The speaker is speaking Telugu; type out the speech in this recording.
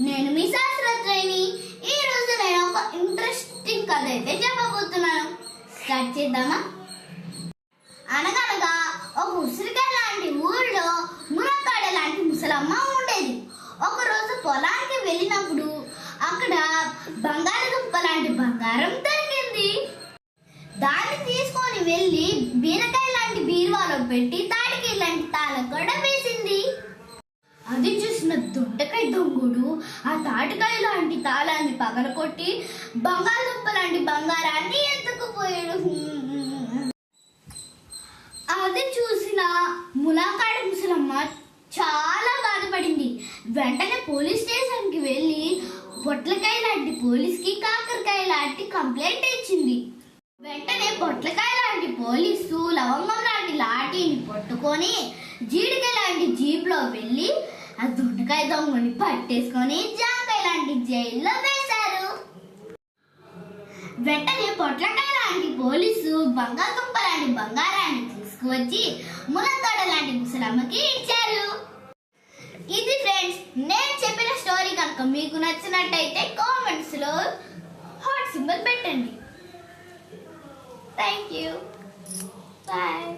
నేను మీ శాస్త్రజ్ఞని. ఈ రోజు నేను ఒక ఇంట్రెస్టింగ్ కథ అయితే చెప్పబోతున్నాను. స్టార్ట్ చేద్దామా? అనగనగా ఒక ఉసిరికాయ లాంటి ఊళ్ళో మునక్కాడ లాంటి ముసలమ్మ ఉండేది. ఒకరోజు పొలానికి వెళ్ళినప్పుడు అక్కడ బంగాళదుంప లాంటి బంగారం దొరికింది. దాన్ని తీసుకొని వెళ్ళి బీరకాయ లాంటి బీరువాలో పెట్టి తాటికి లాంటి తాళం కూడా వేసింది. అది చూసిన దొండకాయ దొంగడు ఆ తాటికాయ లాంటి తాళాన్ని పగలకొట్టి బంగాళదుంప లాంటి బంగారాన్ని ఎత్తుకుపోయాడు. అది చూసిన మునక్కాడ ముసలమ్మ చాలా బాధపడింది. వెంటనే పోలీస్ స్టేషన్కి వెళ్ళి పొట్లకాయ లాంటి పోలీస్కి కాకరకాయ లాంటి కంప్లైంట్ ఇచ్చింది. వెంటనే పొట్లకాయ లాంటి పోలీసు లవంగం లాంటి లాఠీని పట్టుకొని జీడికాయ లాంటి జీప్లో వెళ్ళి ఆ దొండకాయ దొంగని పట్టేసుకొని జామకాయ లాంటి జైల్లో వేశారు. వెంటనే పొట్లకాయ లాంటి పోలీసు బంగాళదుంప లాంటి బంగారాన్ని తీసుకువచ్చి మునక్కాడ లాంటి ముసలమ్మకి ఇచ్చారు. ఇది ఫ్రెండ్స్, నేను చెప్పిన స్టోరీ కనుక మీకు నచ్చినట్టయితే కామెంట్స్ లో హార్ట్ సింబల్ పెట్టండి. Thank you. బాయ్.